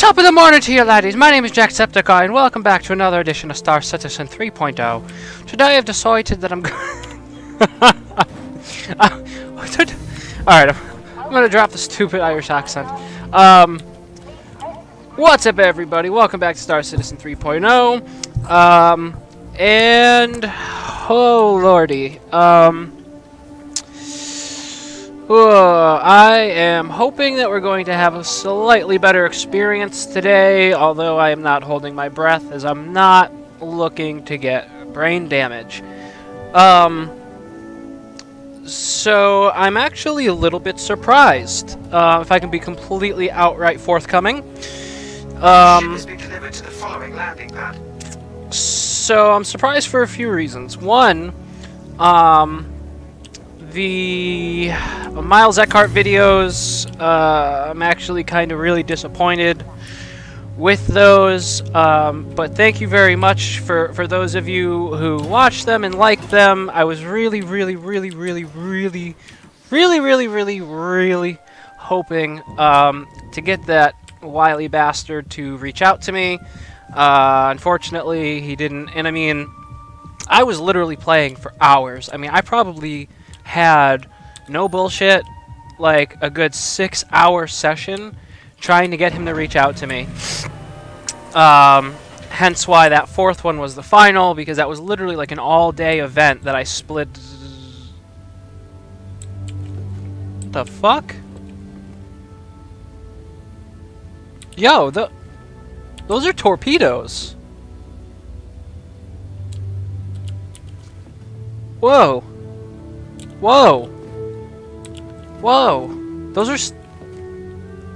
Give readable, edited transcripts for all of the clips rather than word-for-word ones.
Top of the morning to you, laddies. My name is Jacksepticeye, and welcome back to another edition of Star Citizen 3.0. Today I've decided that I'm Alright, I'm gonna drop the stupid Irish accent. What's up, everybody? Welcome back to Star Citizen 3.0. And... oh, lordy. I am hoping that we're going to have a slightly better experience today, although I am not holding my breath, as I'm not looking to get brain damage. So I'm actually a little bit surprised, if I can be completely outright forthcoming. Ship has been delivered to the following landing pad. So I'm surprised for a few reasons. One, the Miles Eckhart videos, I'm actually kind of really disappointed with those, but thank you very much for those of you who watched them and liked them. I was really hoping to get that wily bastard to reach out to me. Unfortunately, he didn't, and I mean, I was literally playing for hours. I mean, I probably had, no bullshit, like a good 6-hour session trying to get him to reach out to me. Hence why that fourth one was the final, because that was literally like an all-day event that I split. What the fuck? Yo, those are torpedoes. Whoa. Whoa. Whoa. Those are...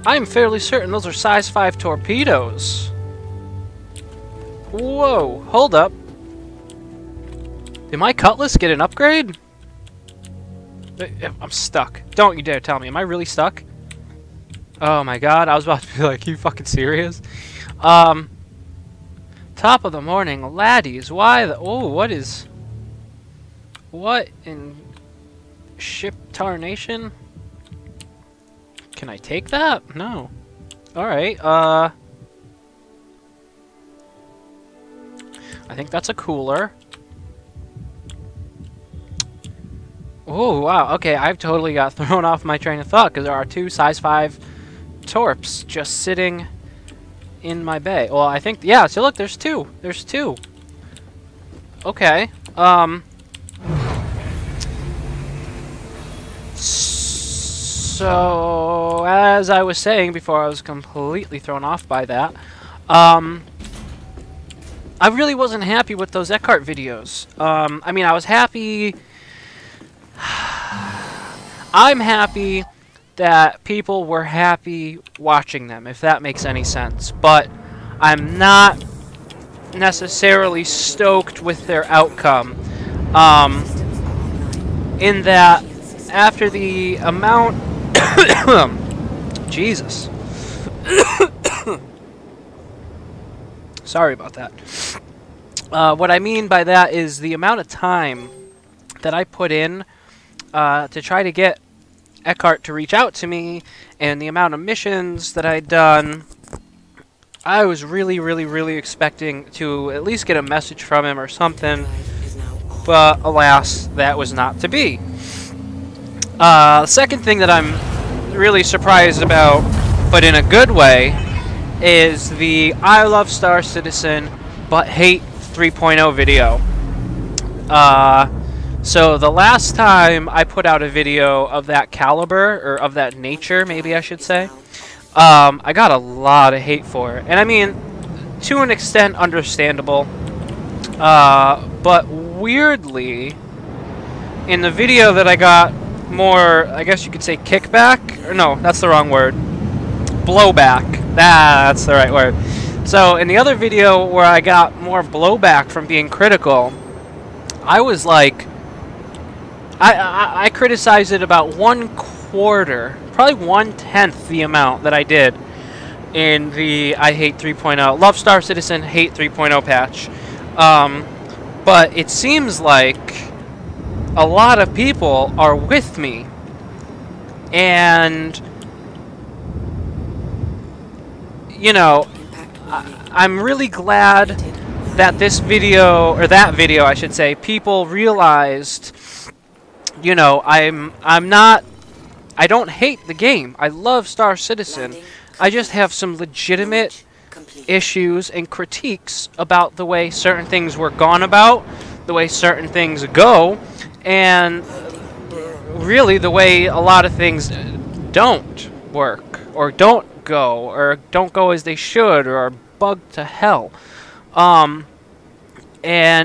I'm fairly certain those are size 5 torpedoes. Whoa. Hold up. Did my cutlass get an upgrade? I'm stuck. Don't you dare tell me. Am I really stuck? Oh my god. I was about to be like, you fucking serious? Top of the morning, laddies. Why the... oh, what is... what in... ship tarnation? Can I take that? No. Alright, I think that's a cooler. Oh, wow. Okay, I've totally got thrown off my train of thought, because there are 2 size 5 torps just sitting in my bay. Well, I think... yeah, so look, there's 2. There's 2. Okay, so, as I was saying before, I was completely thrown off by that. I really wasn't happy with those Eckhart videos. I mean, I was happy... I'm happy that people were happy watching them, if that makes any sense. But I'm not necessarily stoked with their outcome. In that, after the amount... Jesus. Sorry about that. What I mean by that is the amount of time that I put in to try to get Eckhart to reach out to me, and the amount of missions that I'd done. I was really expecting to at least get a message from him or something, but alas, that was not to be. The second thing that I'm really surprised about, but in a good way, is the I love Star Citizen but hate 3.0 video. So the last time I put out a video of that caliber, or of that nature, maybe I should say, I got a lot of hate for it. And I mean, to an extent, understandable. But weirdly, in the video that I got more, I guess you could say kickback, or no, that's the wrong word, blowback, that's the right word. So in the other video where I got more blowback from being critical, I was like, I criticized it about 1/4, probably 1/10 the amount that I did in the I hate 3.0, love Star Citizen, hate 3.0 patch. But it seems like a lot of people are with me, and you know, I'm really glad that this video, or that video I should say, people realized, you know, I don't hate the game. I love Star Citizen. I just have some legitimate issues and critiques about the way certain things were gone about, the way certain things go, and really the way a lot of things don't work, or don't go as they should, or are bugged to hell. And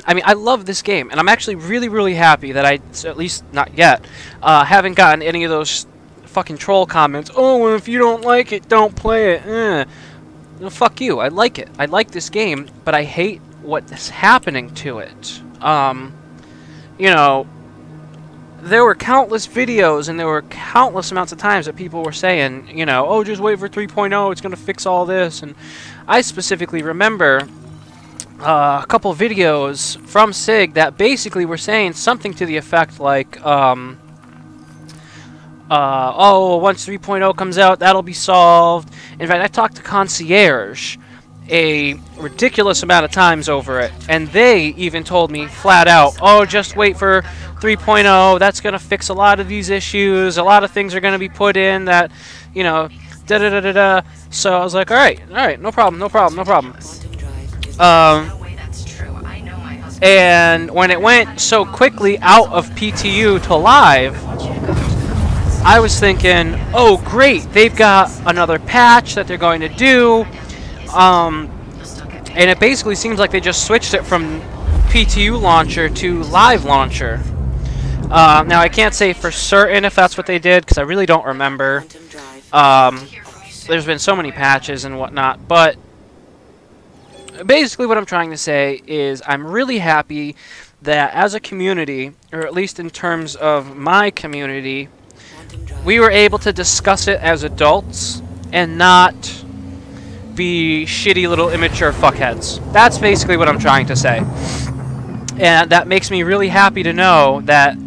I mean, I love this game, and I'm actually really happy that I, at least not yet, haven't gotten any of those fucking troll comments. Oh, well, if you don't like it, don't play it. No, fuck you. I like it. I like this game, but I hate what's happening to it. You know, there were countless videos, and there were countless amounts of times that people were saying, you know, oh, just wait for 3.0, it's going to fix all this. And I specifically remember a couple videos from SIG that basically were saying something to the effect like, oh, once 3.0 comes out, that'll be solved. In fact, I talked to Concierge a ridiculous amount of times over it, and they even told me flat out, oh, just wait for 3.0, that's going to fix a lot of these issues, a lot of things are going to be put in that, you know, da-da-da-da-da. So I was like, alright, no problem. And when it went so quickly out of PTU to live, I was thinking, oh great, they've got another patch that they're going to do, and it basically seems like they just switched it from PTU launcher to live launcher. Now I can't say for certain if that's what they did, because I really don't remember. There's been so many patches and whatnot, but basically what I'm trying to say is I'm really happy that as a community, or at least in terms of my community, we were able to discuss it as adults and not be shitty little immature fuckheads. That's basically what I'm trying to say. And that makes me really happy to know that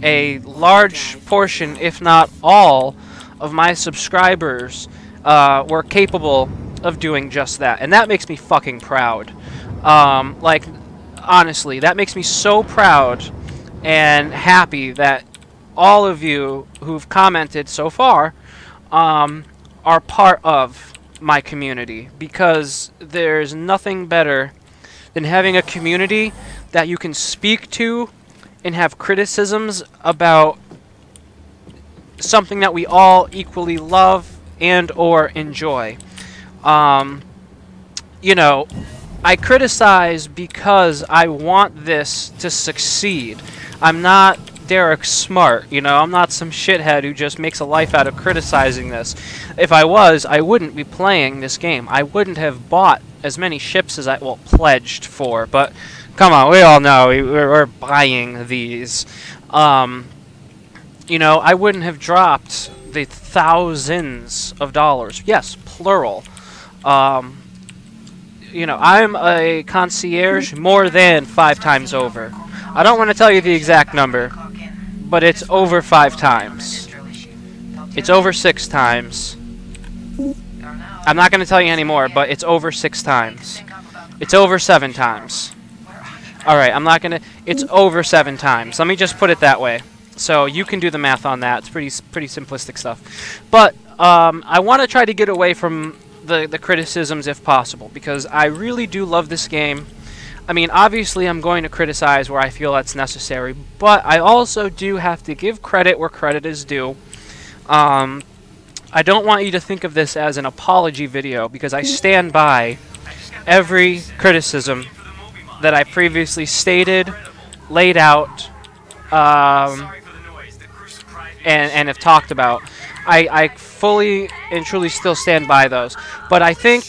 a large portion, if not all, of my subscribers were capable of doing just that, and that makes me fucking proud. Like, honestly, that makes me so proud and happy that all of you who've commented so far are part of my community, because there's nothing better than having a community that you can speak to and have criticisms about something that we all equally love and or enjoy. You know, I criticize because I want this to succeed. I'm not Derek Smart, you know, I'm not some shithead who just makes a life out of criticizing this. If I was, I wouldn't be playing this game. I wouldn't have bought as many ships as I, well, pledged for, but come on, we all know we're buying these. You know, I wouldn't have dropped the thousands of dollars. Yes, plural. You know, I'm a concierge more than 5 times over. I don't want to tell you the exact number, but it's over 5 times. It's over 6 times. I'm not going to tell you anymore, but it's over 6 times. It's over 7 times. Alright, I'm not going to... It's over 7 times. Let me just put it that way. So you can do the math on that. It's pretty simplistic stuff. But I want to try to get away from the criticisms if possible, because I really do love this game. I mean, obviously I'm going to criticize where I feel that's necessary, but I also do have to give credit where credit is due. I don't want you to think of this as an apology video, because I stand by every criticism that I previously stated, laid out, and have talked about. I fully and truly still stand by those. But I think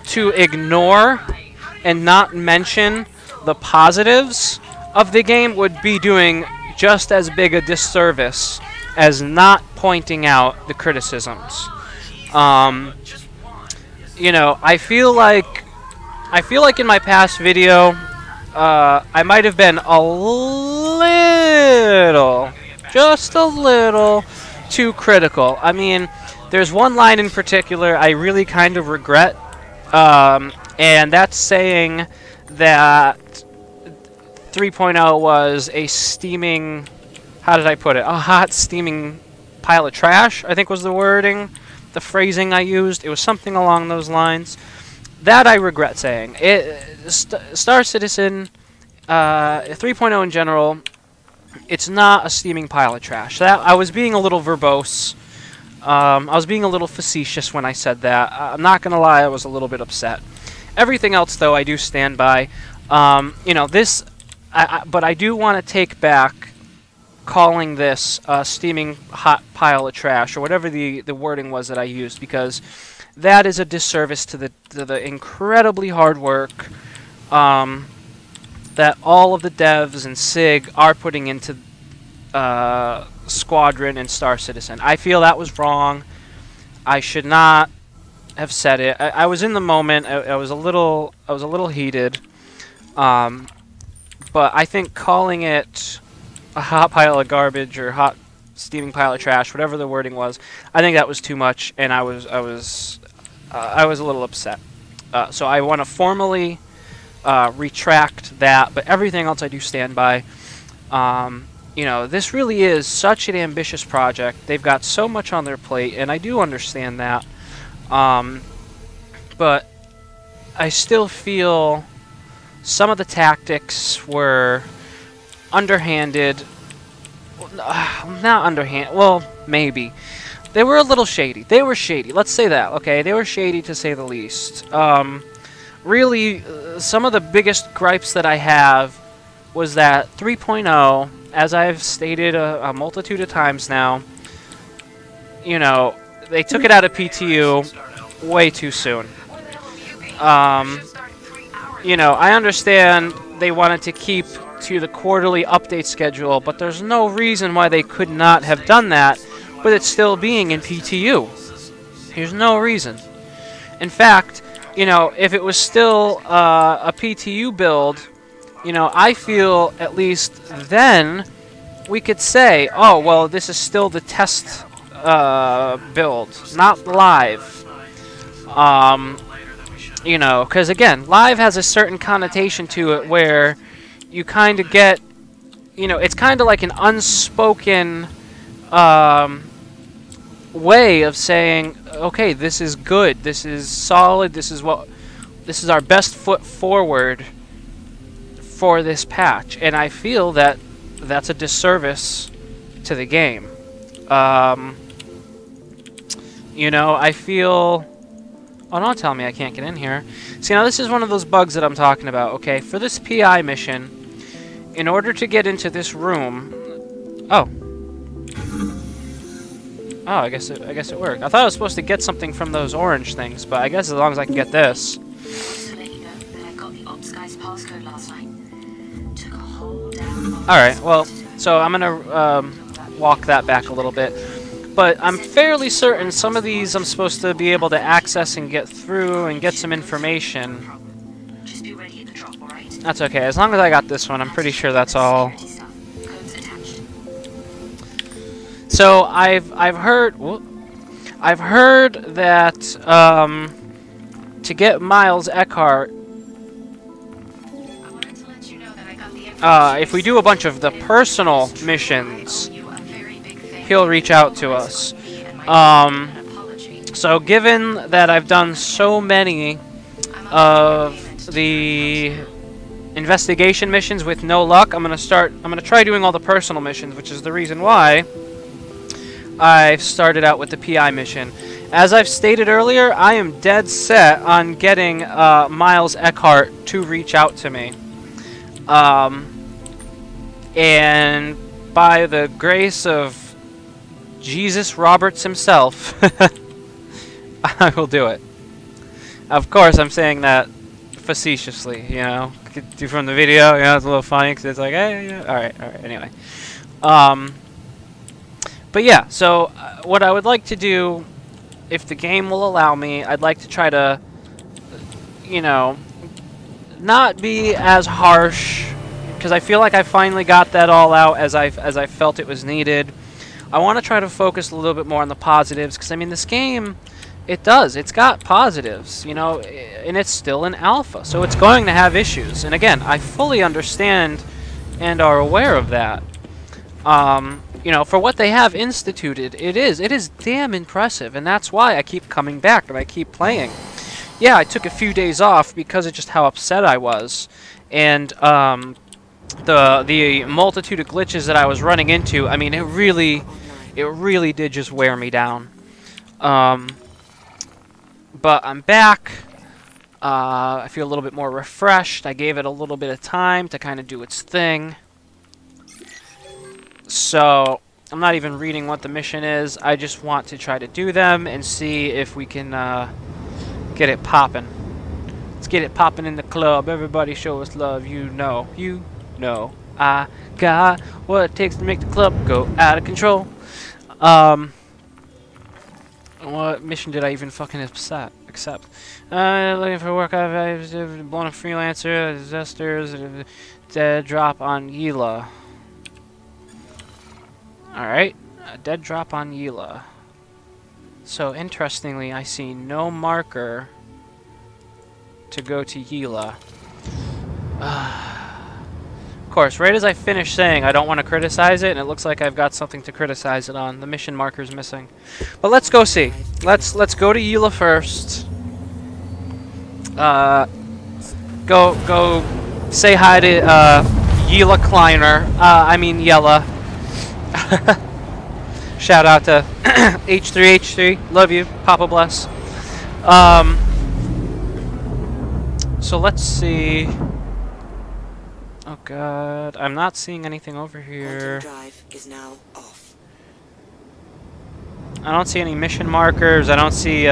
to ignore and not mention the positives of the game would be doing just as big a disservice as not pointing out the criticisms. You know, I feel like in my past video, I might have been a little, just a little, too critical. I mean, There's one line in particular I really kind of regret, and that's saying that 3.0 was a steaming, how did I put it? A hot steaming pile of trash, I think was the wording, the phrasing I used. It was something along those lines. That I regret saying. Star Citizen 3.0 in general, it's not a steaming pile of trash. That I was being a little verbose. I was being a little facetious when I said that. I'm not gonna lie, I was a little bit upset. Everything else, though, I do stand by. You know, this, but I do want to take back calling this a steaming hot pile of trash, or whatever the wording was that I used, because that is a disservice to the incredibly hard work that all of the devs and SIG are putting into Squadron and Star Citizen. I feel that was wrong. I should not have said it. I was in the moment. I was a little heated. But I think calling it a hot pile of garbage or hot steaming pile of trash, whatever the wording was, I think that was too much, and I was a little upset. So I want to formally retract that, but everything else I do stand by. You know, this really is such an ambitious project. They've got so much on their plate, and I do understand that. But I still feel some of the tactics were underhanded. Not underhand. Well, maybe. They were a little shady. They were shady. Let's say that, okay? They were shady, to say the least. Really, some of the biggest gripes that I have was that 3.0, as I've stated a multitude of times now, you know, they took it out of PTU way too soon. You know, I understand they wanted to keep to the quarterly update schedule, but there's no reason why they could not have done that with it still being in PTU. There's no reason. In fact, you know, if it was still a PTU build, you know, I feel at least then we could say, oh, well, this is still the test build, not live. You know, because again, live has a certain connotation to it where you kind of get, you know, it's kind of like an unspoken way of saying, okay, this is good, this is solid, this is our best foot forward for this patch, and I feel that that's a disservice to the game. You know, I feel... Oh, don't tell me I can't get in here. See, now this is one of those bugs that I'm talking about, okay? For this PI mission, in order to get into this room... Oh. Oh, I guess it worked. I thought I was supposed to get something from those orange things, but I guess as long as I can get this. Alright, well, so I'm gonna walk that back a little bit. But I'm fairly certain some of these I'm supposed to be able to access and get through and get some information. That's okay, as long as I got this one, I'm pretty sure that's all. So I've heard that to get Miles Eckhart, if we do a bunch of the personal missions, he'll reach out to us. So given that I've done so many of the investigation missions with no luck, I'm gonna try doing all the personal missions, which is the reason why I've started out with the PI mission. As I've stated earlier, I am dead set on getting Miles Eckhart to reach out to me. And by the grace of Jesus Roberts himself, I will do it. Of course, I'm saying that facetiously, you know. Do from the video, you know, it's a little funny because it's like, hey, yeah. All right, anyway. But yeah, so what I would like to do, if the game will allow me, I'd like to try to, you know, not be as harsh, because I feel like I finally got that all out as I felt it was needed. I want to try to focus a little bit more on the positives, because, I mean, this game, it's got positives, you know, and it's still in alpha, so it's going to have issues. And again, I fully understand and are aware of that. You know, for what they have instituted, it is damn impressive, and that's why I keep coming back and I keep playing. Yeah, I took a few days off because of just how upset I was, and the multitude of glitches that I was running into. I mean, it really did just wear me down. But I'm back. I feel a little bit more refreshed. I gave it a little bit of time to kind of do its thing. So, I'm not even reading what the mission is. I just want to try to do them and see if we can get it popping. Let's get it popping in the club. Everybody show us love. You know. I got what it takes to make the club go out of control. What mission did I even fucking accept? Looking for work. I've blown a freelancer. Disasters. Dead drop on Yila. Alright, a dead drop on Yila. So, interestingly, I see no marker to go to Yila. Of course, right as I finish saying I don't want to criticize it, and it looks like I've got something to criticize it on, the mission marker's missing. But let's go see. Let's go to Yila first. Go say hi to Yila Kleiner. I mean Yella. Shout out to H3H3. Love you. Papa bless. So let's see. Oh god, I'm not seeing anything over here. Drive is now off. I don't see any mission markers. I don't see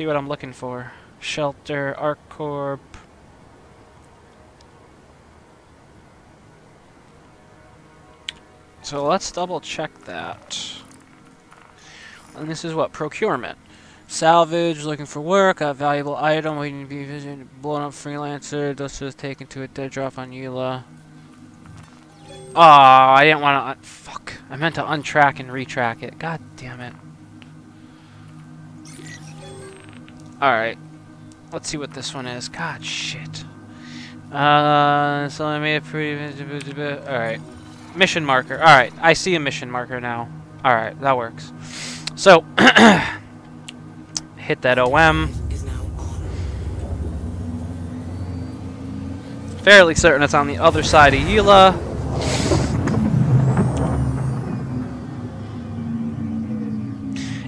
what I'm looking for. Shelter, ArcCorp. So let's double check that. And this is what? Procurement. Salvage, looking for work, got valuable item, waiting to be visited, blown up freelancer, dust was taken to a dead drop on Yila. Oh, I didn't want to, fuck. I meant to untrack and retrack it. God damn it. Alright. Let's see what this one is. God, shit. So I made a pretty... Alright. Mission marker. Alright, I see a mission marker now. Alright, that works. So, hit that OM. Fairly certain it's on the other side of Yila.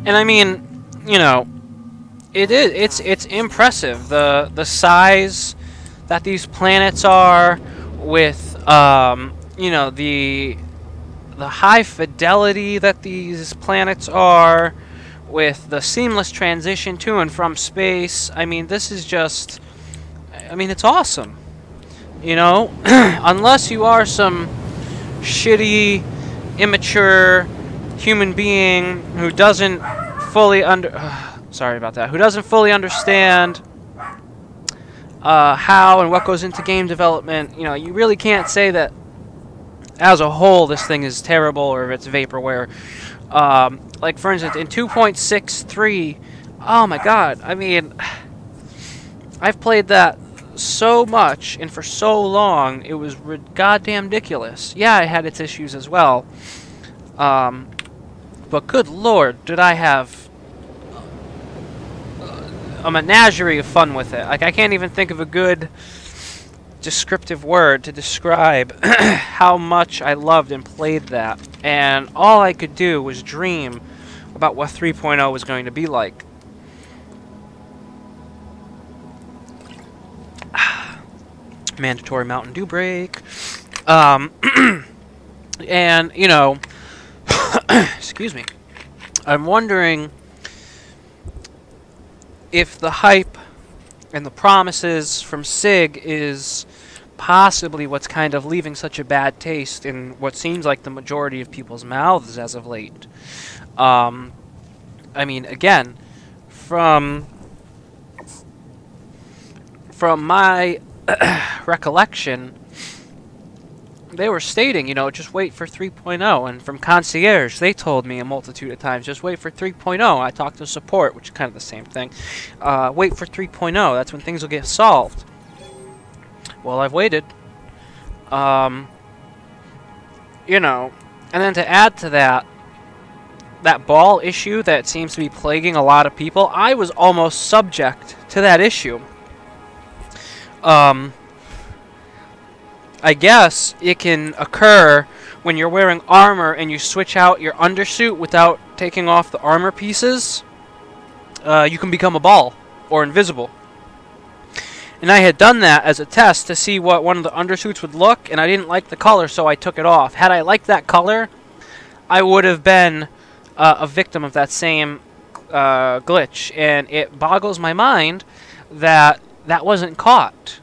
And I mean, you know, it's impressive the size that these planets are, with you know, the high fidelity that these planets are, with the seamless transition to and from space. I mean, this is just, I mean, it's awesome. You know, unless you are some shitty, immature human being who doesn't fully sorry about that, who doesn't fully understand how and what goes into game development, you know, you really can't say that as a whole this thing is terrible or if it's vaporware. Like, for instance, in 2.63, oh my god, I mean, I've played that so much and for so long, it was goddamn ridiculous. Yeah, it had its issues as well. But good lord, did I have a menagerie of fun with it. Like, I can't even think of a good descriptive word to describe how much I loved and played that. And all I could do was dream about what 3.0 was going to be like. Mandatory Mountain Dew break. And, you know, excuse me. I'm wondering if the hype and the promises from SIG is possibly what's kind of leaving such a bad taste in what seems like the majority of people's mouths as of late. I mean, again, from my recollection, they were stating, you know, just wait for 3.0, and from concierge, they told me a multitude of times, just wait for 3.0. I talked to support, which is kind of the same thing. Wait for 3.0, that's when things will get solved. Well, I've waited. You know, and then to add to that, that ball issue that seems to be plaguing a lot of people, I was almost subject to that issue. I guess it can occur when you're wearing armor and you switch out your undersuit without taking off the armor pieces. You can become a ball or invisible. And I had done that as a test to see what one of the undersuits would look, and I didn't like the color, so I took it off. Had I liked that color, I would have been a victim of that same glitch, and it boggles my mind that that wasn't caught.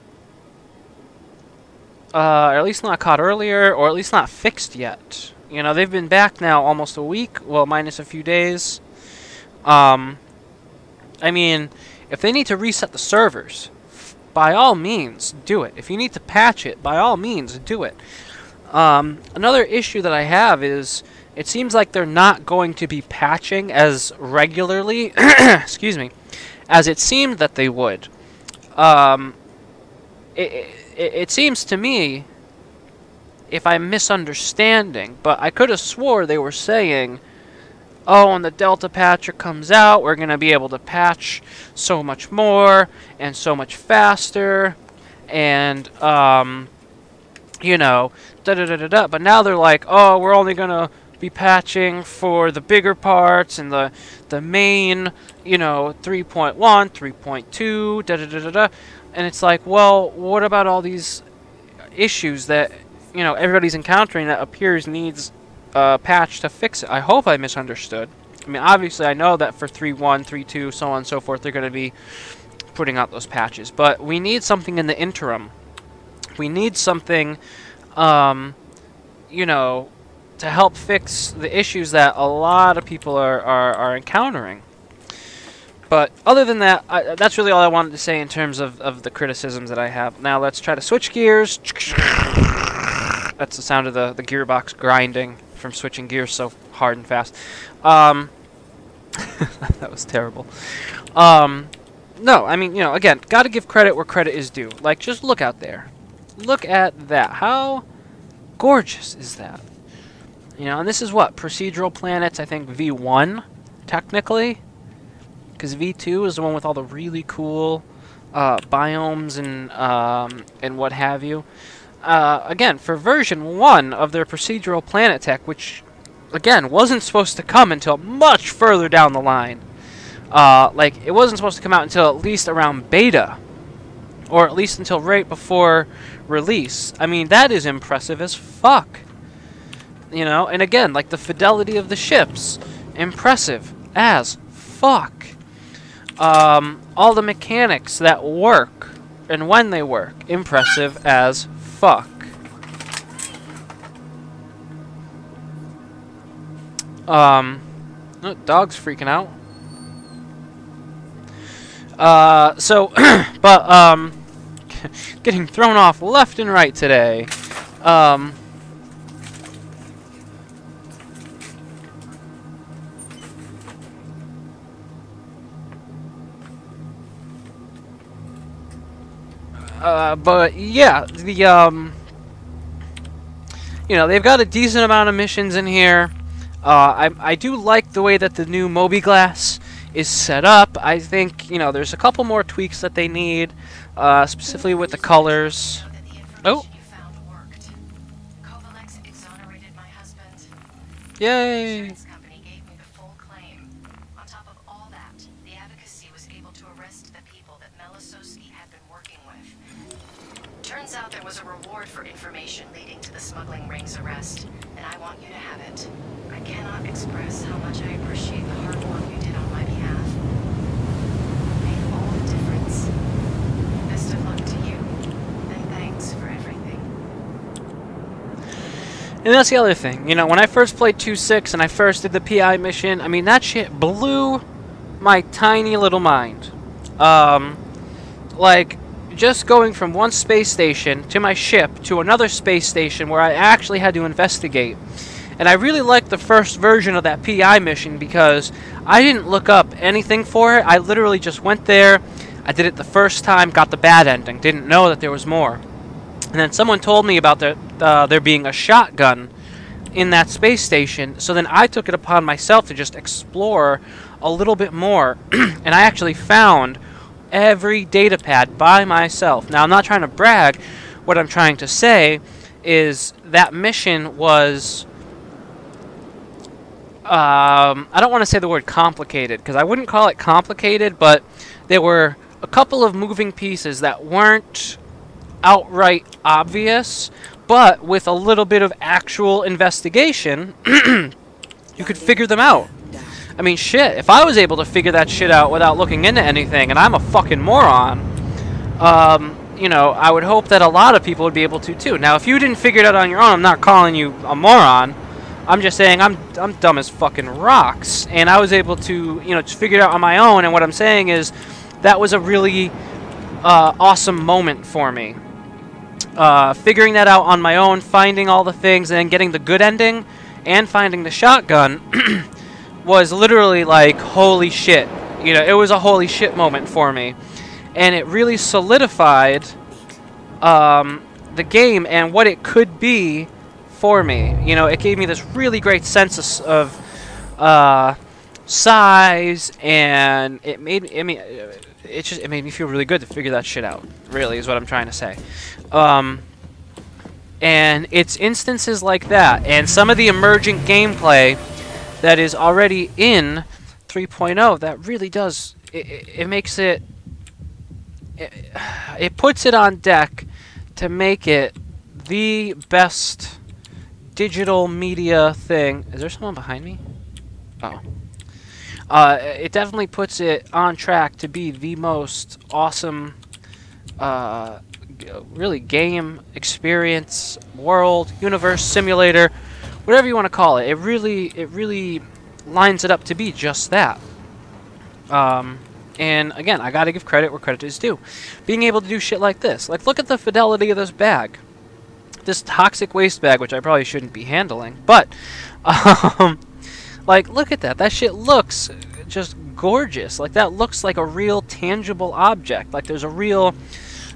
Or at least not caught earlier, or at least not fixed yet. You know, they've been back now almost a week, well, minus a few days. I mean, if they need to reset the servers, by all means, do it. If you need to patch it, by all means, do it. Another issue that I have is, it seems like they're not going to be patching as regularly, excuse me, as it seemed that they would. It seems to me, if I'm misunderstanding, but I could have swore they were saying, oh, when the Delta patcher comes out, we're going to be able to patch so much more and so much faster, and, you know, da-da-da-da-da. But now they're like, oh, we're only going to be patching for the bigger parts and the main, you know, 3.1, 3.2, da-da-da-da-da. And it's like, well, what about all these issues that, you know, everybody's encountering that appears needs a patch to fix it? I hope I misunderstood. I mean, obviously, I know that for 3.1, 3.2, so on and so forth, they're going to be putting out those patches. But we need something in the interim. We need something, you know, to help fix the issues that a lot of people are encountering. But other than that, that's really all I wanted to say in terms of the criticisms that I have. Now let's try to switch gears. That's the sound of the gearbox grinding from switching gears so hard and fast. That was terrible. No, I mean, you know, again, gotta give credit where credit is due. Like, just look out there. Look at that. How gorgeous is that? You know, and this is what? Procedural planets, I think V1, technically. Because V2 is the one with all the really cool biomes and what have you. Again, for version 1 of their procedural planet tech, which, again, wasn't supposed to come until much further down the line. Like, it wasn't supposed to come out until at least around beta. Or at least until right before release. I mean, that is impressive as fuck. You know, and again, like the fidelity of the ships. Impressive as fuck. All the mechanics that work, and when they work, impressive as fuck. Oh, dog's freaking out. But, getting thrown off left and right today. But yeah, the, you know, they've got a decent amount of missions in here. I do like the way that the new Moby-Glass is set up. I think, you know, there's a couple more tweaks that they need, specifically with the colors. Oh. Yay. Turns out there was a reward for information leading to the smuggling ring's arrest, and I want you to have it. I cannot express how much I appreciate the hard work you did on my behalf. It made all the difference. Best of luck to you, and thanks for everything. And that's the other thing. You know, when I first played 2.6 and I first did the PI mission, I mean, that shit blew my tiny little mind. Like, just going from one space station to my ship to another space station where I actually had to investigate. And I really liked the first version of that PI mission because I didn't look up anything for it. I literally just went there, I did it the first time, got the bad ending, didn't know that there was more. And then someone told me about there being a shotgun in that space station, so then I took it upon myself to just explore a little bit more, and I actually found every data pad by myself. Now, I'm not trying to brag. What I'm trying to say is that mission was... I don't want to say the word complicated, because I wouldn't call it complicated, but there were a couple of moving pieces that weren't outright obvious, but with a little bit of actual investigation, you could figure them out. I mean, shit, if I was able to figure that shit out without looking into anything, and I'm a fucking moron, you know, I would hope that a lot of people would be able to, too. Now, if you didn't figure it out on your own, I'm not calling you a moron. I'm just saying I'm dumb as fucking rocks, and I was able to, you know, just figure it out on my own, and what I'm saying is that was a really awesome moment for me. Figuring that out on my own, finding all the things, and then getting the good ending, and finding the shotgun was literally like, holy shit. You know, it was a holy shit moment for me. And it really solidified the game and what it could be for me. You know, it gave me this really great sense of size, and it made it made me feel really good to figure that shit out. Really, is what I'm trying to say. And it's instances like that, and some of the emergent gameplay that is already in 3.0 that really does it makes it puts it on deck to make it the best digital media thing. Is there someone behind me? Oh. It definitely puts it on track to be the most awesome, really game experience, world, universe, simulator, whatever you want to call it. It really lines it up to be just that. And again, I gotta give credit where credit is due. Being able to do shit like this. Like, look at the fidelity of this bag. This toxic waste bag, which I probably shouldn't be handling, but like, look at that. That shit looks just gorgeous. Like, that looks like a real tangible object. Like, there's a real,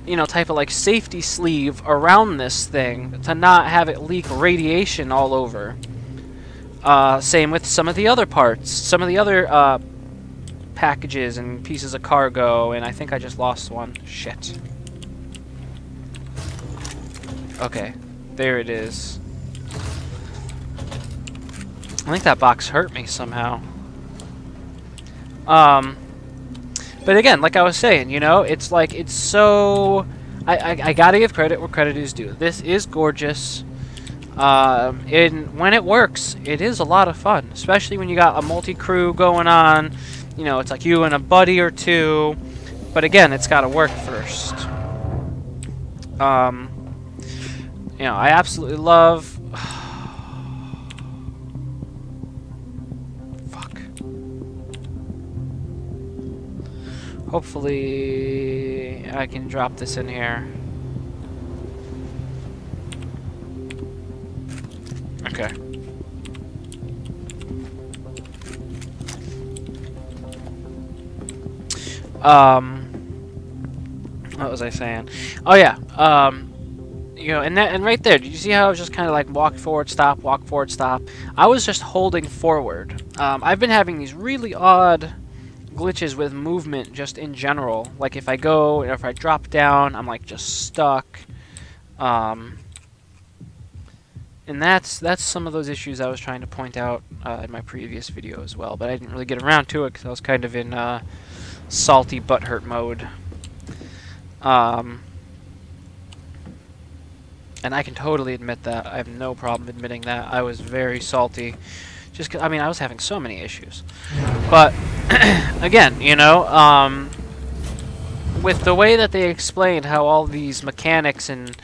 you know, type of like safety sleeve around this thing to not have it leak radiation all over. Same with some of the other parts, some of the other packages and pieces of cargo, and I think I just lost one. Shit. Okay, there it is. I think that box hurt me somehow. But again, like I was saying, you know, it's like, it's so... I gotta give credit where credit is due. This is gorgeous. And when it works, it is a lot of fun. Especially when you got a multi-crew going on. You know, it's like you and a buddy or two. But again, it's gotta work first. You know, I absolutely love... Fuck. Hopefully I can drop this in here. Okay. What was I saying? Oh yeah. You know, and right there, did you see how I was just kind of like walk forward, stop, walk forward, stop? I was just holding forward. I've been having these really odd glitches with movement just in general. Like if I go, or if I drop down, I'm like just stuck. And that's some of those issues I was trying to point out in my previous video as well. But I didn't really get around to it because I was kind of in salty butthurt mode. And I can totally admit that. I have no problem admitting that. I was very salty. Just 'cause, I mean, I was having so many issues. But, again, you know, with the way that they explained how all these mechanics and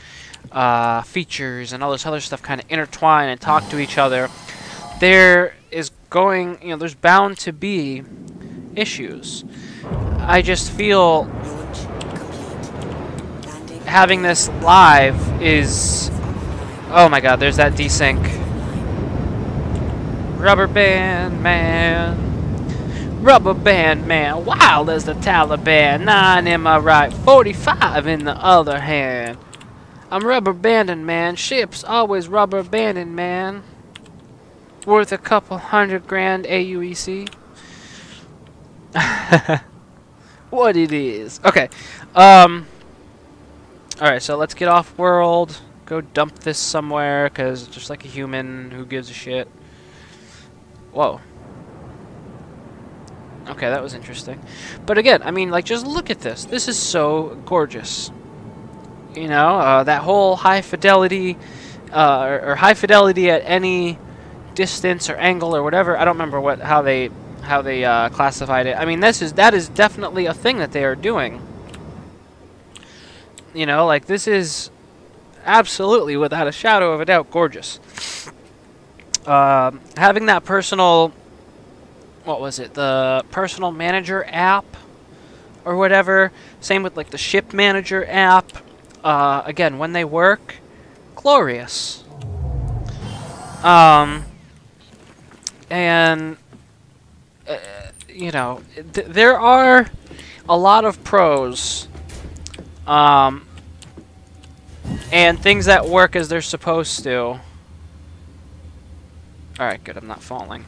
features and all this other stuff kind of intertwine and talk to each other, there is going, you know, there's bound to be issues. I just feel... having this live is... Oh my god, there's that desync. Rubber band man. Rubber band man. Wild as the Taliban. 9 in my right, 45 in the other hand. I'm rubber banding, man. Ships always rubber banding, man. Worth a couple $100 grand AUEC. What it is. Okay. Alright, so let's get off world. Go dump this somewhere, because just like a human, who gives a shit? Whoa. Okay, that was interesting. But again, I mean, like, just look at this. This is so gorgeous. You know, that whole high fidelity, or high fidelity at any distance or angle or whatever. I don't remember how they classified it. I mean, that is definitely a thing that they are doing. You know, like, this is absolutely, without a shadow of a doubt, gorgeous. Having that personal, what was it, the personal manager app or whatever. Same with, like, the ship manager app. Again, when they work, glorious. And, you know, there are a lot of pros, and things that work as they're supposed to. Alright, good, I'm not falling.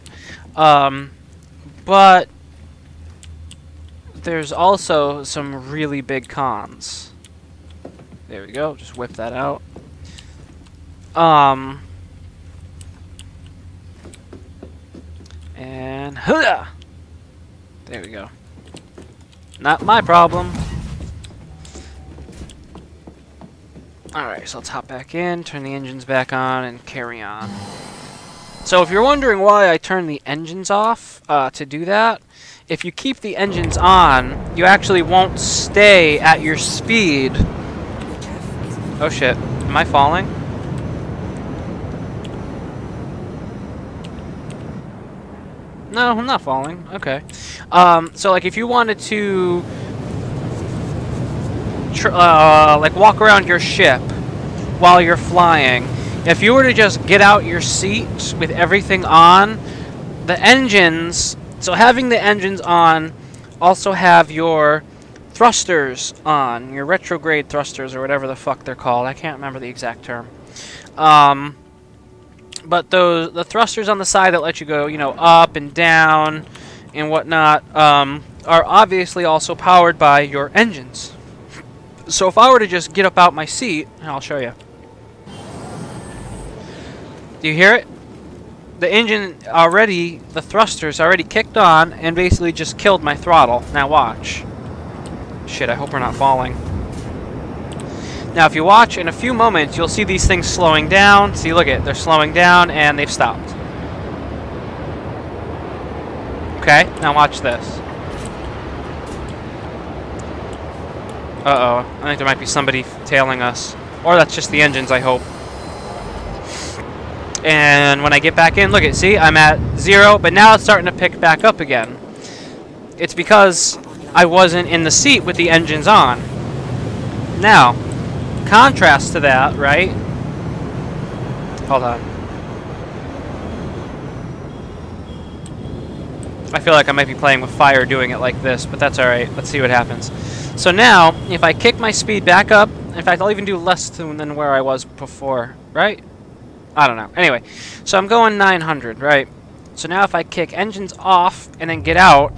But there's also some really big cons. There we go, just whip that out. And hoo-yah! There we go. Not my problem. Alright, so let's hop back in, turn the engines back on, and carry on. So if you're wondering why I turned the engines off to do that, if you keep the engines on, you actually won't stay at your speed. Oh shit, am I falling? No, I'm not falling. Okay. So like if you wanted to like walk around your ship while you're flying, if you were to just get out your seat with everything on, the engines, so having the engines on, also have your thrusters on, your retrograde thrusters or whatever the fuck they're called. I can't remember the exact term. But the thrusters on the side that let you go, you know, up and down and whatnot, are obviously also powered by your engines. So if I were to just get up out my seat, I'll show you. Do you hear it? The engine already, the thrusters already kicked on and basically just killed my throttle. Now watch. Shit, I hope we're not falling. Now if you watch, in a few moments, you'll see these things slowing down. See, look at it. They're slowing down and they've stopped. Okay, now watch this. Uh-oh. I think there might be somebody tailing us. Or that's just the engines, I hope. And when I get back in, look at, see, I'm at 0, but now it's starting to pick back up again. It's because I wasn't in the seat with the engines on. Now, contrast to that, right? Hold on. I feel like I might be playing with fire doing it like this, but that's alright. Let's see what happens. So now, if I kick my speed back up, in fact, I'll even do less than where I was before, right? I don't know. Anyway, so I'm going 900, right? So now if I kick engines off and then get out,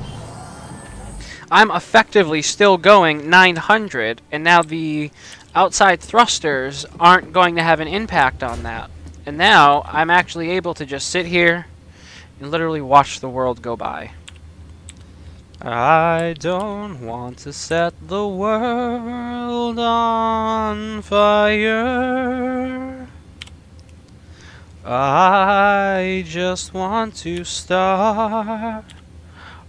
I'm effectively still going 900, and now the outside thrusters aren't going to have an impact on that. And now I'm actually able to just sit here and literally watch the world go by. I don't want to set the world on fire. I just want to start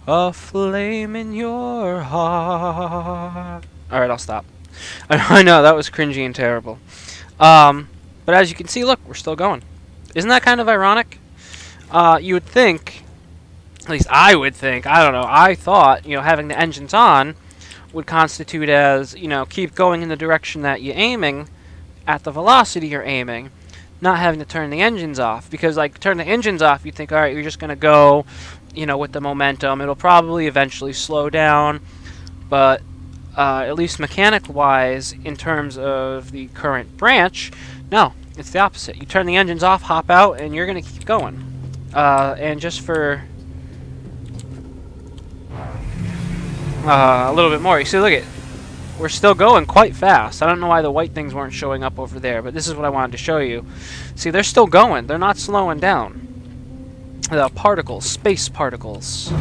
a flame in your heart. Alright, I'll stop. I know, that was cringy and terrible. But as you can see, look, we're still going. Isn't that kind of ironic? You would think, at least I would think, I don't know, I thought, you know, having the engines on would constitute as, you know, keep going in the direction that you're aiming at the velocity you're aiming, not having to turn the engines off. Because, like, turn the engines off, you think, all right, you're just going to go, you know, with the momentum. It'll probably eventually slow down. But at least mechanic-wise, in terms of the current branch, no, it's the opposite. You turn the engines off, hop out, and you're going to keep going. And just for a little bit more, you see, look at, we're still going quite fast. I don't know why the white things weren't showing up over there, but this is what I wanted to show you. See, they're still going. They're not slowing down. The particles, space particles.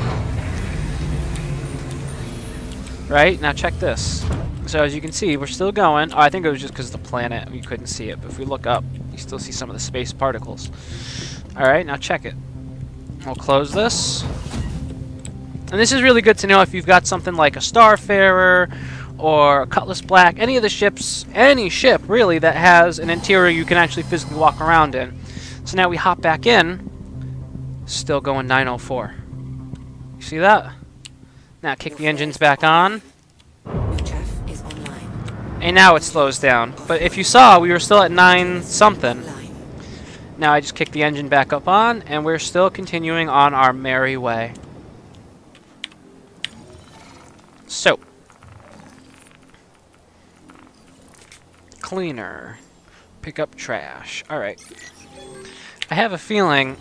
Right? Now check this. So as you can see, we're still going. Oh, I think it was just because of the planet. You couldn't see it. But if we look up, you still see some of the space particles. Alright, now check it. We'll close this. And this is really good to know if you've got something like a Starfarer or a Cutlass Black, any of the ships, any ship really that has an interior you can actually physically walk around in. So now we hop back in, still going 904. You see that? Now kick the engines back on. And now it slows down. But if you saw, we were still at 9 something. Now I just kick the engine back up on, and we're still continuing on our merry way. So. Cleaner. Pick up trash. Alright. I have a feeling...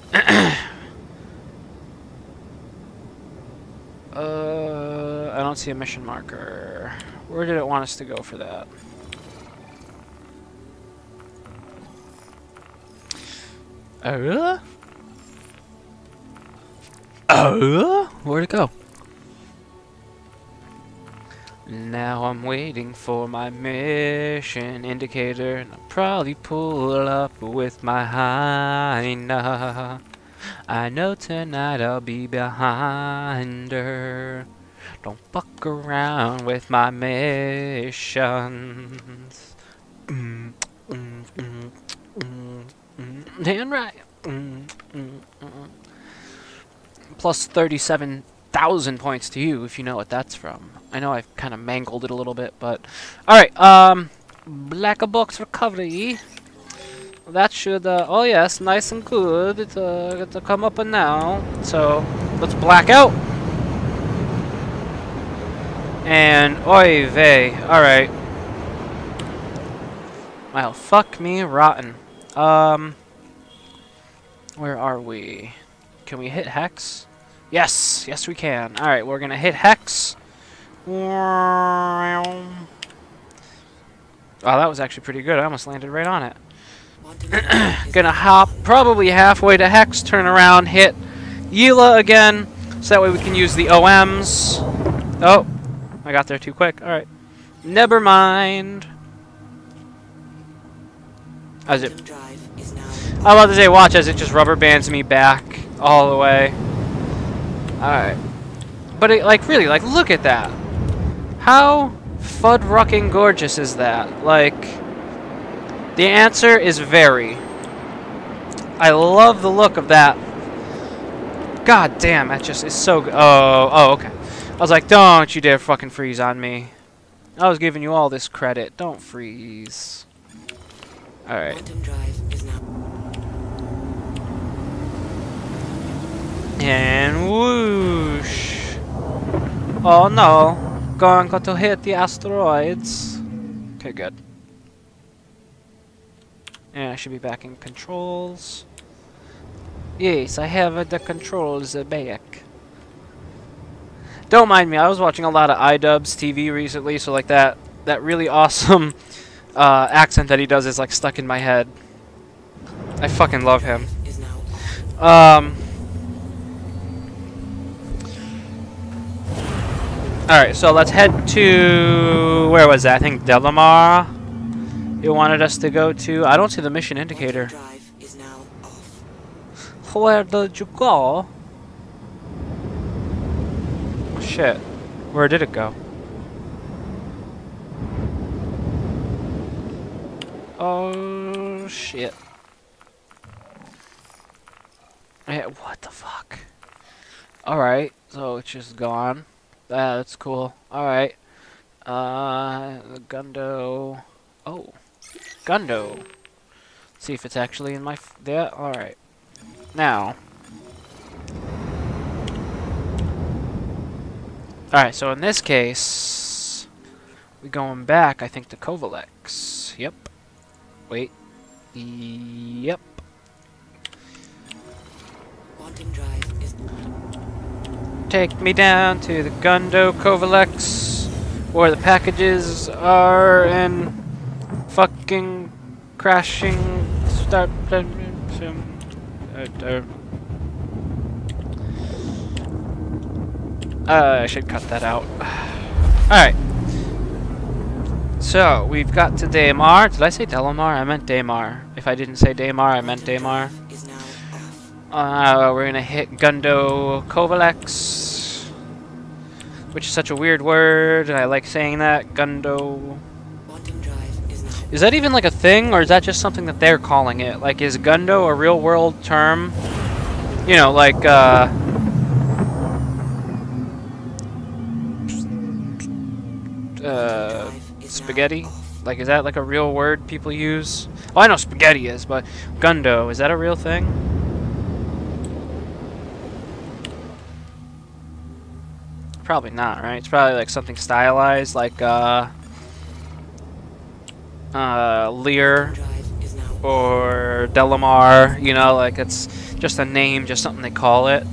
I don't see a mission marker. Where did it want us to go for that? Where'd it go? Now I'm waiting for my mission indicator, and I'll probably pull up with my hyena. I know tonight I'll be behind her. Don't fuck around with my missions. Damn right. Plus 37,000 points to you if you know what that's from. I know I've kind of mangled it a little bit, but... Alright, black box recovery. That should, oh yes, nice and good to come up and now. So, let's black out. And, oy vey, alright. Well, fuck me rotten. Where are we? Can we hit Hex? Yes, yes we can. Alright, we're gonna hit Hex. Oh, that was actually pretty good. I almost landed right on it. Gonna hop probably halfway to Hex, turn around, hit Yila again, so that way we can use the OMs. Oh, I got there too quick. Alright. Never mind. As it, I'm about to say, watch as it just rubber bands me back all the way. Alright. But it, like, really, like, look at that. How fud-rucking gorgeous is that? Like, the answer is very. I love the look of that. God damn, that just is so good. Oh, okay. I was like, don't you dare fucking freeze on me. I was giving you all this credit. Don't freeze. Alright. And whoosh. Oh no. Going to hit the asteroids. Okay, good. And I should be back in controls. Yes, I have the controls back. Don't mind me, I was watching a lot of iDubbbz TV recently, so like that really awesome accent that he does is like stuck in my head. I fucking love him. Alright, so let's head to... Where was that? I think Delamar. You wanted us to go to... I don't see the mission indicator. Where did you go? Shit. Where did it go? Oh, shit. Yeah, what the fuck? Alright, so it's just gone. That's cool. Alright. Gundo. Oh, Gundo. Let's see if it's actually in my. Yeah. All right. Now. All right. So in this case, we're going back. I think to Kovalex. Yep. Wait. Yep. Quantum drive is Take me down to the Gundo Kovalex, where the packages are and fucking crashing. Start. I should cut that out. Alright. So, we've got to Daymar. Did I say Delamar? I meant Daymar. If I didn't say Daymar, I meant Daymar. is now off. We're gonna hit Gundo Kovalex, which is such a weird word, and I like saying that. Gundo. Quantum drive is now Is that even like a thing, or is that just something that they're calling it? Like, is Gundo a real world term? You know, like, spaghetti? Like, is that like a real word people use? Well, I know spaghetti is, but Gundo, is that a real thing? Probably not, right? It's probably like something stylized, like, Lear drive is now or Delamar, you know, like it's just a name, just something they call it.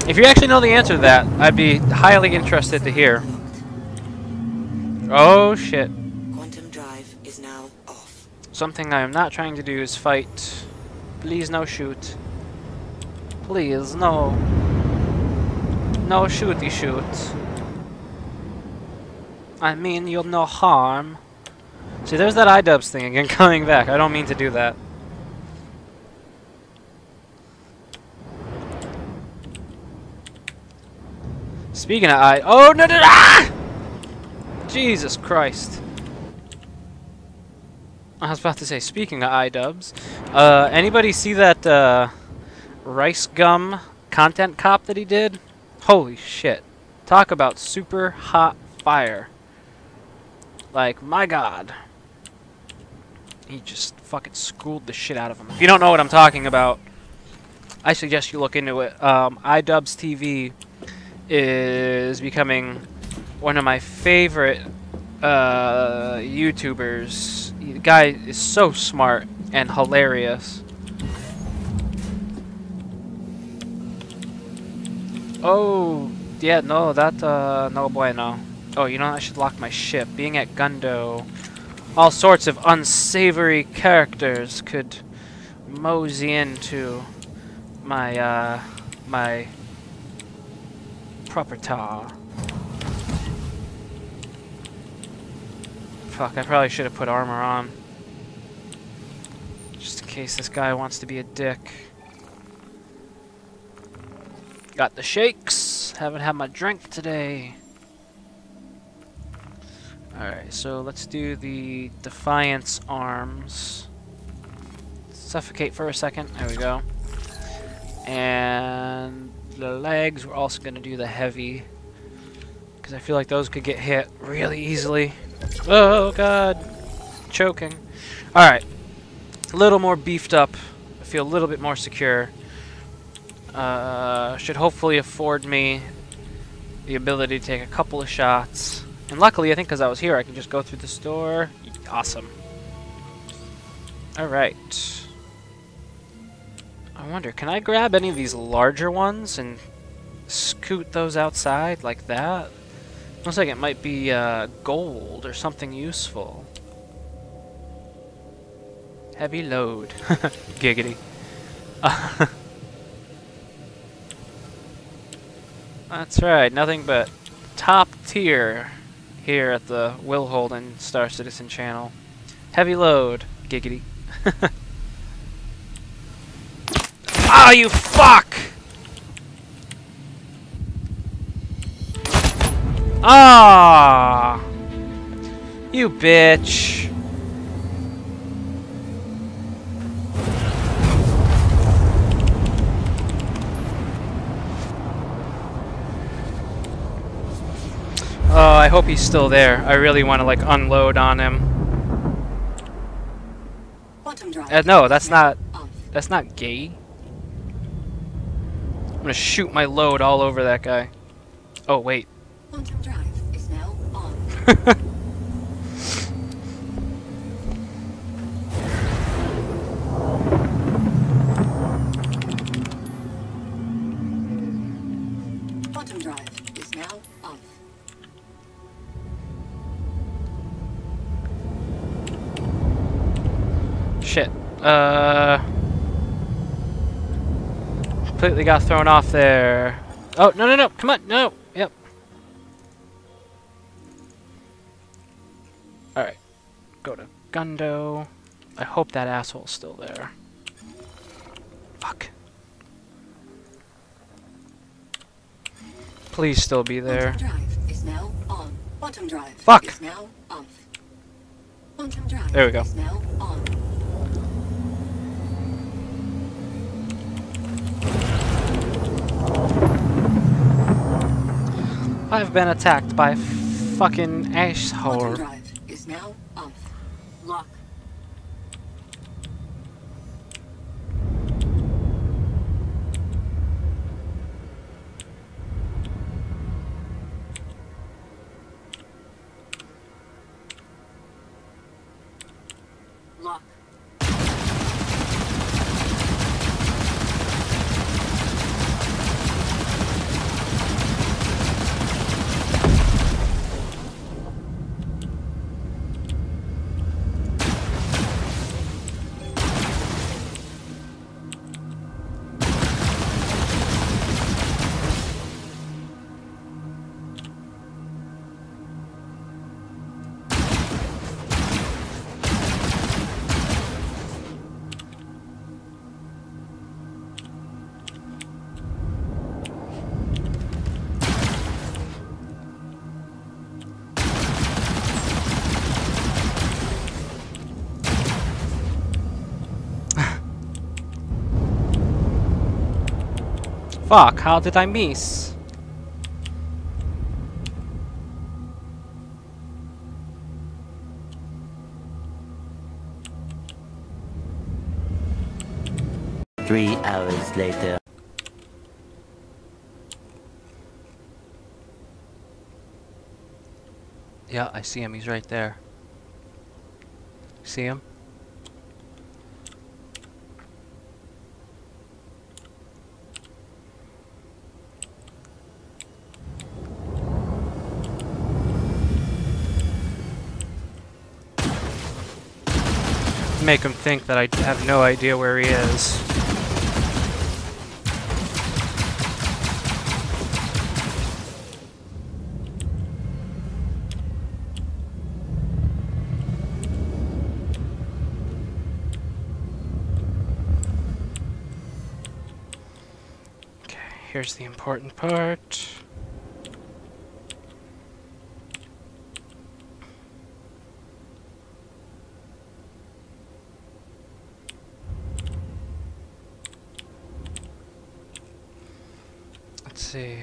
If you actually know the answer to that, I'd be highly interested to hear. Oh shit. quantum drive is now off. Something I am not trying to do is fight. Please no shoot. Please, no. No shooty shoot. I mean, you'll no harm. See, there's that iDubbbz thing again coming back. I don't mean to do that. Speaking of oh no no! Ah! Jesus Christ! I was about to say, speaking of iDubbbz, anybody see that Rice Gum content cop that he did? Holy shit! Talk about super hot fire! Like, my God. He just fucking schooled the shit out of him. If you don't know what I'm talking about, I suggest you look into it. iDubbbz TV is becoming one of my favorite YouTubers. The guy is so smart and hilarious. Oh, yeah, no, that, no bueno. Oh, you know, I should lock my ship. Being at Gundo, all sorts of unsavory characters could mosey into my, my property. Fuck, I probably should have put armor on. Just in case this guy wants to be a dick. Got the shakes. Haven't had my drink today. Alright, so let's do the Defiance arms. Suffocate for a second. There we go. And the legs, we're also going to do the heavy. Because I feel like those could get hit really easily. Oh, God. Choking. Alright. A little more beefed up. I feel a little bit more secure. Should hopefully afford me the ability to take a couple of shots. And luckily, I think because I was here, I can just go through the store. Awesome. Alright. I wonder, can I grab any of these larger ones and scoot those outside like that? Looks like it might be gold or something useful. Heavy load. Giggity. That's right, nothing but top tier here at the Will Holden Star Citizen channel. Heavy load. Giggity. Ah, you fuck! Ah! You bitch. Oh, I hope he's still there. I really want to like unload on him. Quantum drive. No, that's not. Off. That's not gay. I'm gonna shoot my load all over that guy. Oh wait. Quantum drive is now on. Quantum drive is now off. Shit. Completely got thrown off there. Oh, no, no, no. Come on. No. Yep. Alright. Go to Gundo. I hope that asshole's still there. Fuck. Please still be there. Quantum drive is now on. Quantum drive Fuck. is now off. Quantum drive There we go. is now on. I've been attacked by fucking Quantum asshole. drive is now off. Lock. Lock. Fuck, how did I miss? Three hours later. Yeah, I see him. He's right there. See him? Make him think that I have no idea where he is. Okay, here's the important part. Let's see.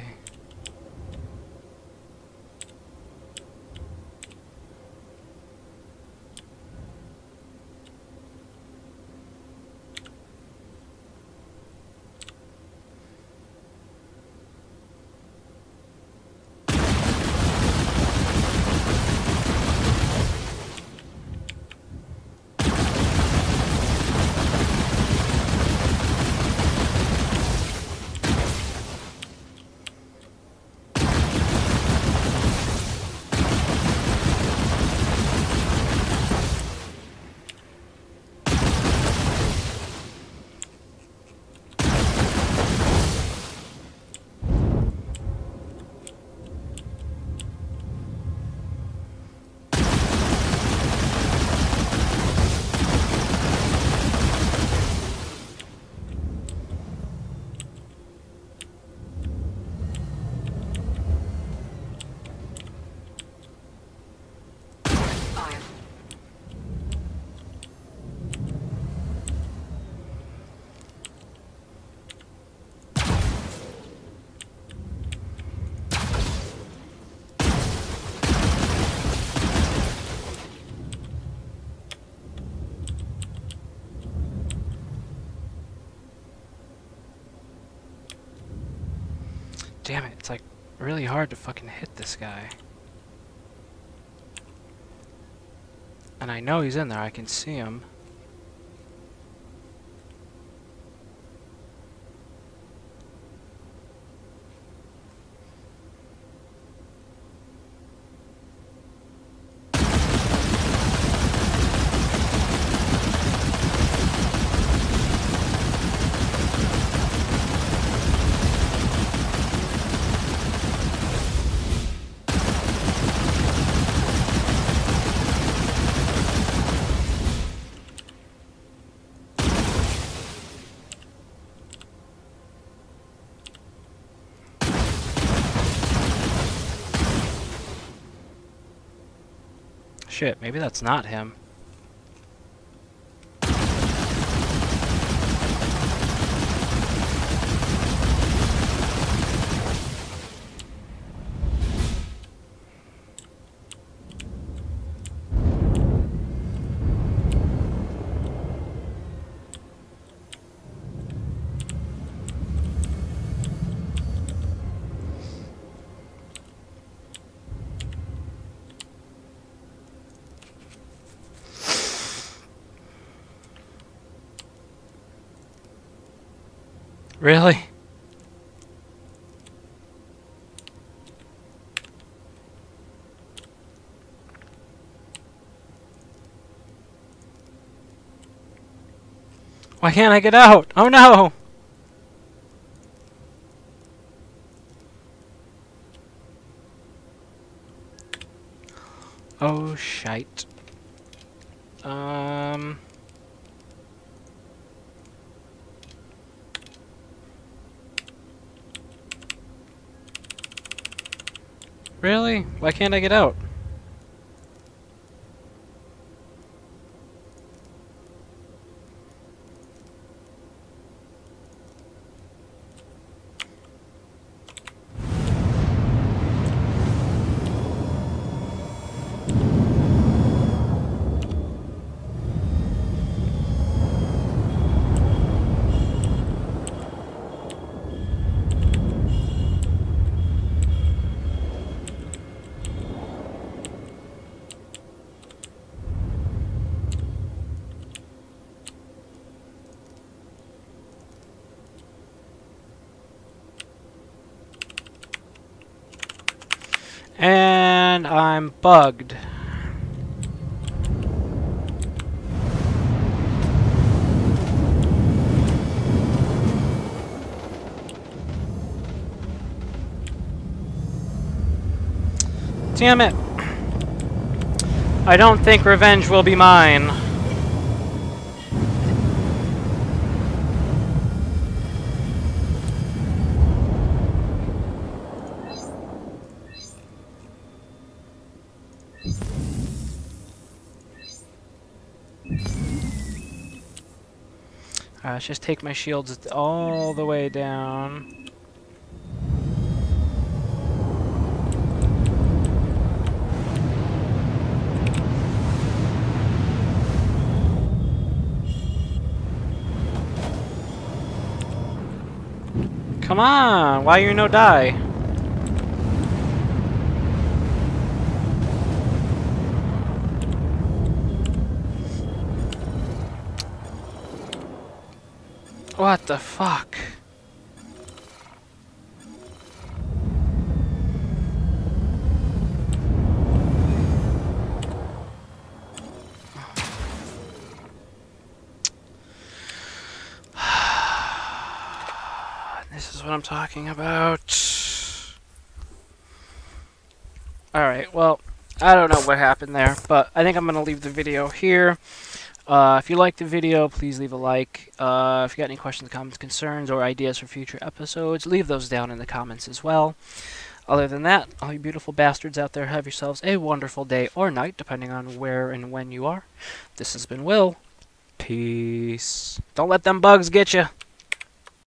damn it, it's like really hard to fucking hit this guy. And I know he's in there, I can see him. Shit, maybe that's not him. Really? Why can't I get out? Oh no! Oh shite. Really? Why can't I get out? And I'm bugged. Damn it. I don't think revenge will be mine. Let's just take my shields all the way down. Come on, why you no die? What the fuck? This is what I'm talking about. Alright, well, I don't know what happened there, but I think I'm going to leave the video here. If you liked the video, please leave a like. If you got any questions, comments, concerns, or ideas for future episodes, leave those down in the comments as well. Other than that, all you beautiful bastards out there, have yourselves a wonderful day or night, depending on where and when you are. This has been Will. Peace. Don't let them bugs get you.